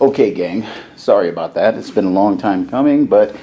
Okay, gang, sorry about that. It's been a long time coming, but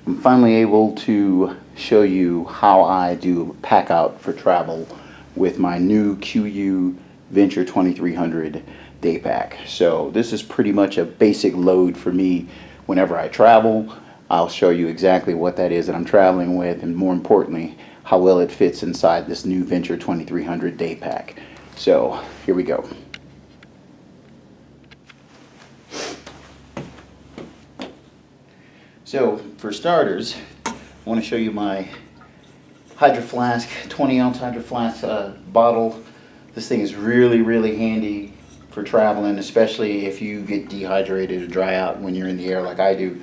I'm finally able to show you how I do pack out for travel with my new KUIU Venture 2300 day pack. So this is pretty much a basic load for me whenever I travel. I'll show you exactly what that is that I'm traveling with, and more importantly, how well it fits inside this new Venture 2300 day pack. So here we go. So for starters, I want to show you my Hydro Flask, 20-ounce Hydro Flask bottle. This thing is really handy for traveling, especially if you get dehydrated or dry out when you're in the air like I do.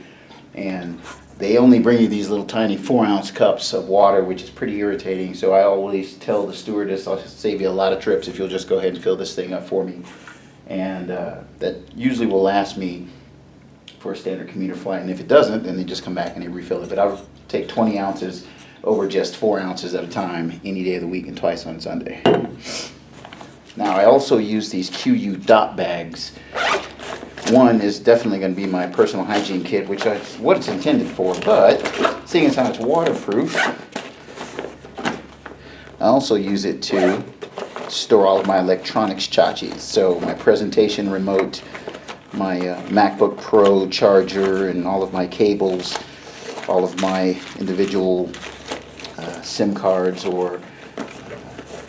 And they only bring you these little tiny 4-ounce cups of water, which is pretty irritating. So I always tell the stewardess, I'll save you a lot of trips if you'll just go ahead and fill this thing up for me. And that usually will last me for a standard commuter flight, and if it doesn't, then they just come back and they refill it. But I'll take 20 ounces over just 4 ounces at a time any day of the week and twice on Sunday. Now I also use these KUIU dot bags. One is definitely going to be my personal hygiene kit, which is what it's intended for, but seeing as how it's waterproof, I also use it to store all of my electronics tchotchkes. So my presentation remote, my MacBook Pro charger, and all of my cables, all of my individual SIM cards or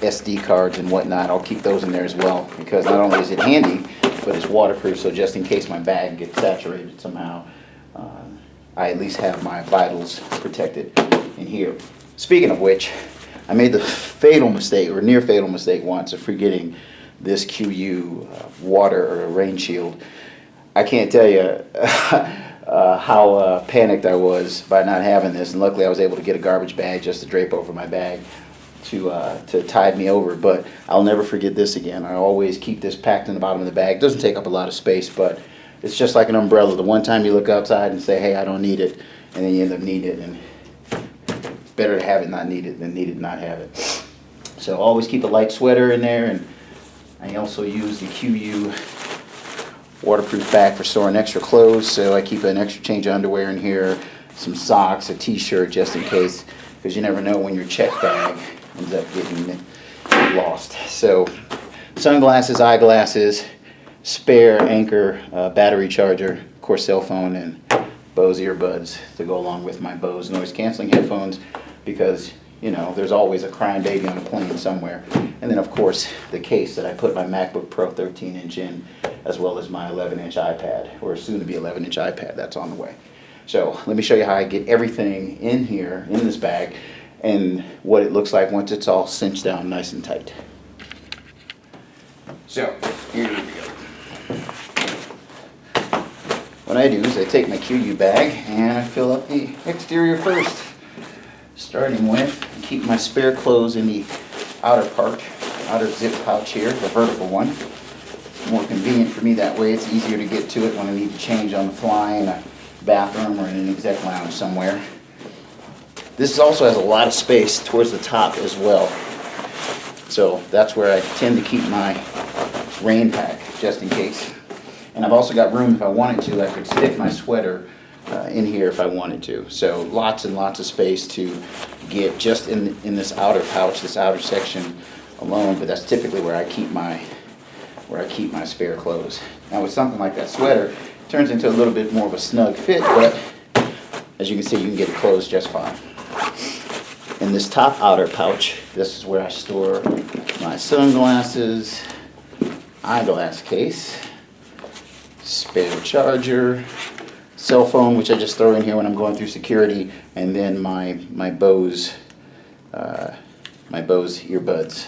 SD cards and whatnot. I'll keep those in there as well, because not only is it handy, but it's waterproof, so just in case my bag gets saturated somehow, I at least have my vitals protected in here. Speaking of which, I made the fatal mistake, or near fatal mistake once, of forgetting this KUIU water or rain shield. I can't tell you how panicked I was by not having this, and luckily I was able to get a garbage bag just to drape over my bag to tide me over. But I'll never forget this again. I always keep this packed in the bottom of the bag. It doesn't take up a lot of space, but it's just like an umbrella. The one time you look outside and say, hey, I don't need it, and then you end up needing it, and it's better to have it not need it than need it not have it. So always keep a light sweater in there, and I also use the KUIU waterproof bag for storing extra clothes, so I keep an extra change of underwear in here, some socks, a t-shirt just in case, because you never know when your check bag ends up getting lost. So sunglasses, eyeglasses, spare Anchor battery charger, of course cell phone, and Bose earbuds to go along with my Bose noise canceling headphones, because you know there's always a crying baby on a plane somewhere. And then of course the case that I put my MacBook Pro 13-inch in, as well as my 11-inch iPad, or soon to be 11-inch iPad that's on the way. So let me show you how I get everything in here, in this bag, and what it looks like once it's all cinched down nice and tight. So here we go. What I do is I take my KUIU bag and I fill up the exterior first, starting with, keep my spare clothes in the outer part, outer zip pouch here, the vertical one. It's more convenient for me that way. It's easier to get to it when I need to change on the fly in a bathroom or in an exec lounge somewhere. This also has a lot of space towards the top as well. So that's where I tend to keep my rain pack, just in case. And I've also got room, if I wanted to, I could stick my sweater in here if I wanted to. So lots and lots of space to get just in this outer pouch, this outer section alone, but that's typically where I keep my spare clothes. Now with something like that sweater, it turns into a little bit more of a snug fit, but as you can see, you can get it closed just fine. In this top outer pouch, this is where I store my sunglasses, eyeglass case, spare charger, cell phone, which I just throw in here when I'm going through security, and then my Bose earbuds,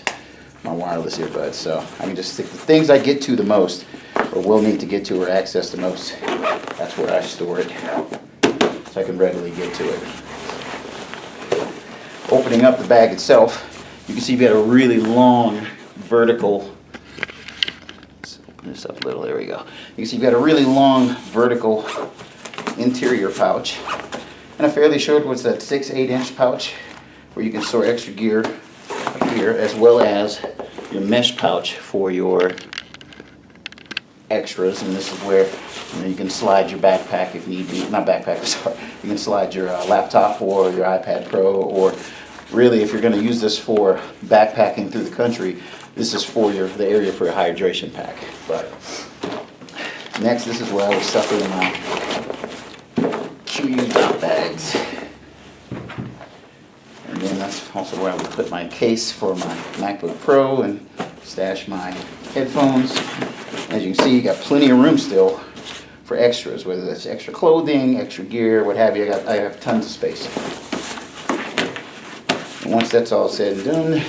my wireless earbuds. So I can just stick the things I get to the most, or will need to get to or access the most. That's where I store it, so I can readily get to it. Opening up the bag itself, you can see we've got a really long vertical. Let's open this up a little. There we go. You can see you've got a really long vertical interior pouch, and a fairly short, what's that, 6-8 inch pouch, where you can store extra gear up here, as well as your mesh pouch for your extras, and this is where you can slide your backpack if need be. Not backpack, sorry. You can slide your laptop or your iPad Pro, or really if you're going to use this for backpacking through the country, this is for the area for your hydration pack. But next, this is where I was stuffing my KUIU top bags. And then that's also where I would put my case for my MacBook Pro and stash my headphones. As you can see, you got plenty of room still for extras, whether that's extra clothing, extra gear, what have you. I have tons of space. And once that's all said and done,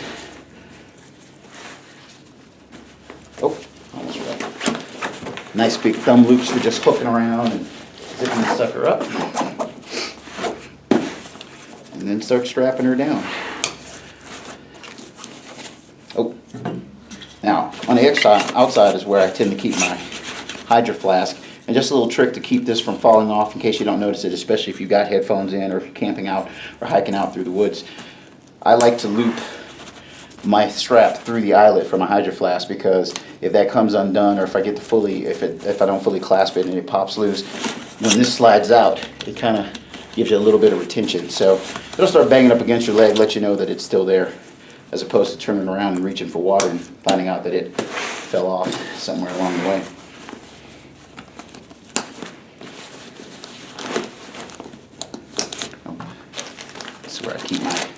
almost right. Nice big thumb loops for just hooking around and zipping the sucker up. And then start strapping her down. Now, on the outside is where I tend to keep my Hydro Flask. And just a little trick to keep this from falling off in case you don't notice it, especially if you've got headphones in or if you're camping out or hiking out through the woods. I like to loop my strap through the eyelet for my Hydro Flask, because if that comes undone, or if I get to if I don't fully clasp it and it pops loose, when this slides out, it kind of gives you a little bit of retention. So it'll start banging up against your leg, let you know that it's still there, as opposed to turning around and reaching for water and finding out that it fell off somewhere along the way. This is where I keep my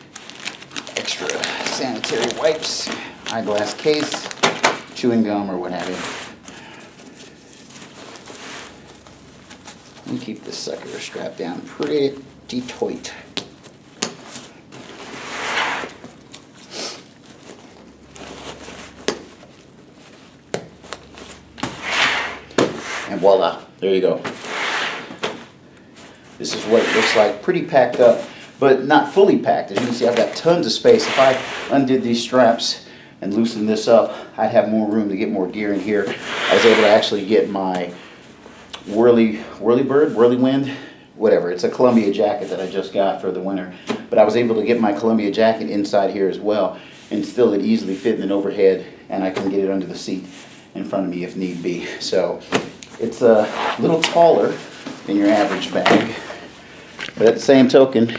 extra sanitary wipes, eyeglass case, chewing gum, or what have you. And keep this sucker strapped down pretty tight. And voila, there you go. This is what it looks like, pretty packed up, but not fully packed. As you can see, I've got tons of space. If I undid these straps and loosened this up, I'd have more room to get more gear in here. I was able to actually get my Whirlwind, whatever. It's a Columbia jacket that I just got for the winter. But I was able to get my Columbia jacket inside here as well, and still it easily fit in an overhead, and I can get it under the seat in front of me if need be. So it's a little taller than your average bag, but at the same token,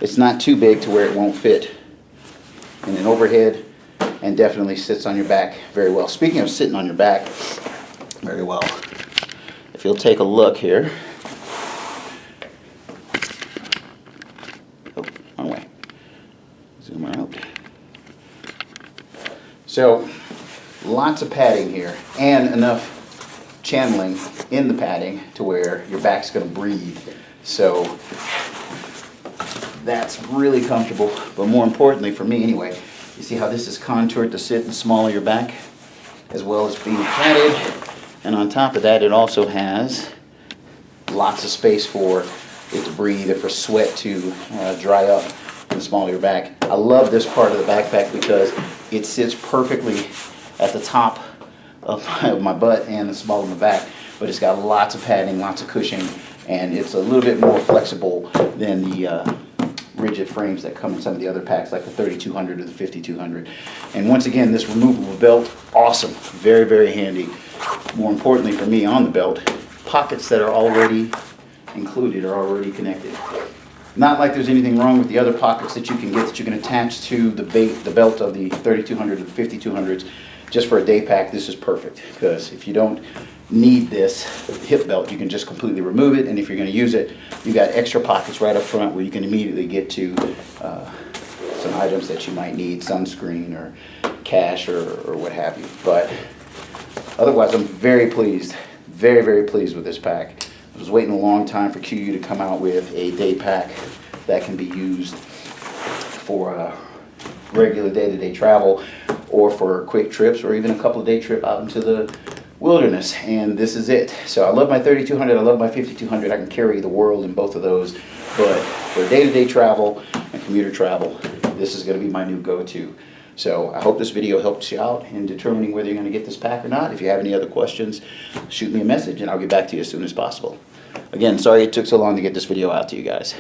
it's not too big to where it won't fit in an overhead, and definitely sits on your back very well. Speaking of sitting on your back very well, if you'll take a look here. Oh, wrong way. Zoom out. So, lots of padding here, and enough channeling in the padding to where your back's going to breathe. So, that's really comfortable. But more importantly, for me anyway, you see how this is contoured to sit in the small of your back, as well as being padded. And on top of that, it also has lots of space for it to breathe, or for sweat to dry up in the small of your back. I love this part of the backpack because it sits perfectly at the top of my butt and the small of my back, but it's got lots of padding, lots of cushioning, and it's a little bit more flexible than the rigid frames that come in some of the other packs, like the 3200 or the 5200. And once again, this removable belt, awesome, very, very handy. More importantly for me, on the belt, pockets that are already included, are already connected. Not like there's anything wrong with the other pockets that you can get, that you can attach to the belt of the 3200 or the 5200s. Just for a day pack, this is perfect, because if you don't need this hip belt, you can just completely remove it, and if you're going to use it, you got extra pockets right up front where you can immediately get to some items that you might need, sunscreen or cash or what have you. But otherwise, I'm very pleased, very, very pleased with this pack. I was waiting a long time for KUIU to come out with a day pack that can be used for regular day-to-day travel, or for quick trips, or even a couple of day trip out into the wilderness, and this is it. So I love my 3200, I love my 5200, I can carry the world in both of those, but for day-to-day travel and commuter travel, this is going to be my new go-to. So I hope this video helps you out in determining whether you're going to get this pack or not. If you have any other questions, shoot me a message and I'll get back to you as soon as possible. Again, sorry it took so long to get this video out to you guys.